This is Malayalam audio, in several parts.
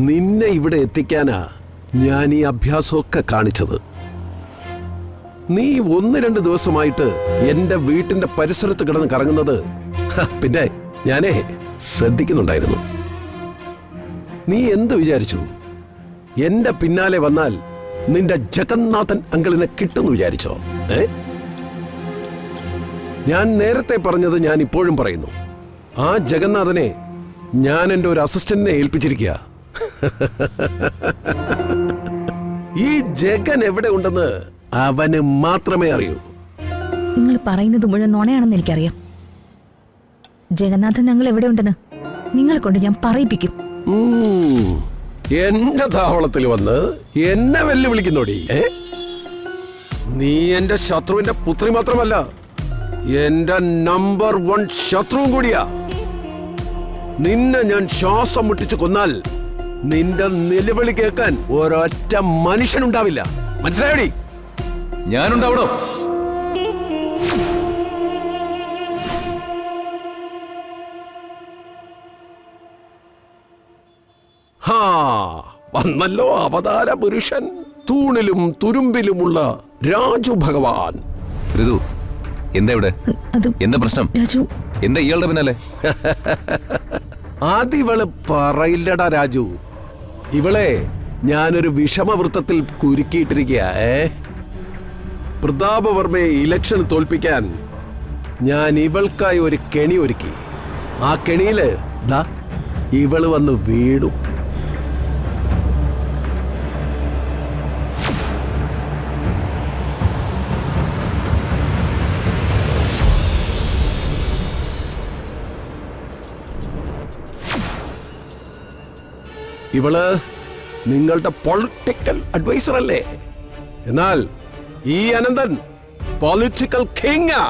നിന്നെ ഇവിടെ എത്തിക്കാനാ ഞാൻ ഈ അഭ്യാസമൊക്കെ കാണിച്ചത്. നീ 1-2 ദിവസമായിട്ട് എന്റെ വീട്ടിന്റെ പരിസരത്ത് കിടന്ന് കറങ്ങുന്നത് പിന്നെ ഞാനേ ശ്രദ്ധിക്കുന്നുണ്ടായിരുന്നു. നീ എന്ത് വിചാരിച്ചു? എന്റെ പിന്നാലെ വന്നാൽ നിന്റെ ജഗന്നാഥൻ അങ്കിളിനെ കിട്ടുന്നു വിചാരിച്ചോ? ഞാൻ നേരത്തെ പറഞ്ഞത് ഞാൻ ഇപ്പോഴും പറയുന്നു. ആ ജഗന്നാഥനെ ഞാൻ എൻ്റെ ഒരു അസിസ്റ്റന്റിനെ ഏൽപ്പിച്ചിരിക്കുക. ഈ ജഗൻ എവിടെ ഉണ്ടെന്ന് അവന് മാത്രമേ അറിയൂ. നിങ്ങൾ പറയുന്നത് മുഴുവൻ നുണയാണെന്ന് എനിക്കറിയാം. ജഗന്നാഥൻ ഞങ്ങൾ എവിടെ ഉണ്ടെന്ന് നിങ്ങളെ കൊണ്ട് ഞാൻ പറയിപ്പിക്കും. എന്റെ താവളത്തിൽ വന്ന് എന്നെ വെല്ലുവിളിക്കുന്നോടി. നീ എന്റെ ശത്രുവിന്റെ പുത്രി മാത്രമല്ല, എന്റെ നമ്പർ 1 ശത്രുവും കൂടിയാ. നിന്നെ ഞാൻ ശ്വാസം മുട്ടിച്ചു കൊന്നാൽ നിന്റെ നിലവിളി കേൾക്കാൻ ഒരൊറ്റ മനുഷ്യനുണ്ടാവില്ല. മനസ്സിലായോടി? ഞാനുണ്ടാവണോ? വന്നല്ലോ അവതാര പുരുഷൻ, തൂണിലും തുരുമ്പിലുമുള്ള രാജു ഭഗവാൻ. ഋതു, എന്താ ഇവിടെ? എന്താ പ്രശ്നം? എന്താ ഇയാളുടെ പിന്നാലെ? അതിവള് പറയില്ലടാ രാജു. ഇവളെ ഞാനൊരു വിഷമവൃത്തത്തിൽ കുരുക്കിയിട്ടിരിക്കുക. പ്രതാപവർമ്മയെ ഇലക്ഷൻ തോൽപ്പിക്കാൻ ഞാൻ ഇവൾക്കായി ഒരു കെണി ഒരുക്കി. ആ കെണിയില് ദാ ഇവള് വന്ന് വീണു. ഇവള് നിങ്ങളുടെ പൊളിറ്റിക്കൽ അഡ്വൈസർ അല്ലേ? എന്നാൽ ഈ അനന്തൻ പൊളിറ്റിക്കൽ കിങ്ങാ.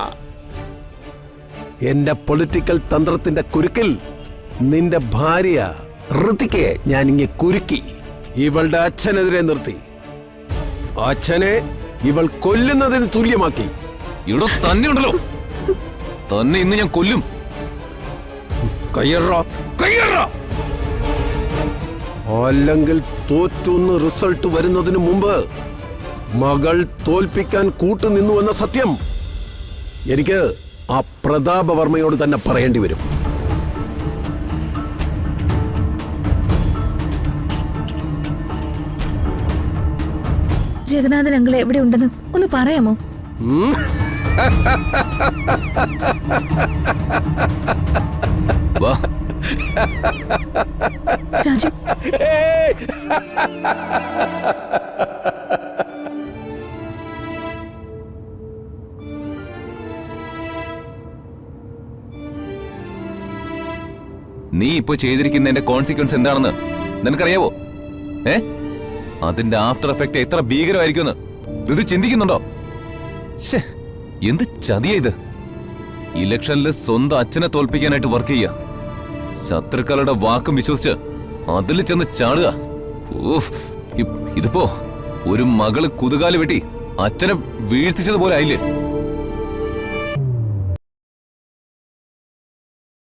എന്റെ പൊളിറ്റിക്കൽ തന്ത്രത്തിന്റെ കുരുക്കിൽ നിന്റെ ഭാര്യ ഋതികയെ ഞാൻ ഇങ്ങനെ കുരുക്കി ഇവളുടെ അച്ഛനെതിരെ നിർത്തി. അച്ഛനെ ഇവൾ കൊല്ലുന്നതിന് തുല്യമാക്കി. ഇവിടെ തന്നെ ഉണ്ടല്ലോ, തന്നെ ഇന്ന് ഞാൻ കൊല്ലും. കയ്യറ കയ്യറ, അല്ലെങ്കിൽ തോറ്റുന്ന് റിസൾട്ട് വരുന്നതിന് മുമ്പ് മകൾ തോൽപ്പിക്കാൻ കൂട്ടുനിന്നുവെന്ന സത്യം എനിക്ക് ആ പ്രതാപവർമ്മയോട് തന്നെ പറയേണ്ടി വരും. ജഗന്നാഥൻ അങ്കിൾ എവിടെ ഉണ്ടെന്ന് ഒന്ന് പറയാമോ? രാജു, നീ ഇപ്പൊ ചെയ്തിരിക്കുന്നതിന്റെ കോൺസിക്വൻസ് എന്താണെന്ന് നിനക്കറിയാവോ? അതിന്റെ ആഫ്റ്റർ എഫക്ട് എത്ര ഭീകരമായിരിക്കുമെന്ന് ഇത് ചിന്തിക്കുന്നുണ്ടോ? എന്ത് ചതിയാ ഇത്! ഇലക്ഷനിൽ സ്വന്തം അച്ഛനെ തോൽപ്പിക്കാനായിട്ട് വർക്ക് ചെയ്യുക, ശത്രുക്കളുടെ വാക്കും വിശ്വസിച്ച് അതിൽ ചെന്ന് ചാടുക. ഇതിപ്പോ ഒരു മകള് കുതുകാല് വെട്ടി അച്ഛനെ വീഴ്ത്തിച്ചതുപോലെ ആയില്ലേ?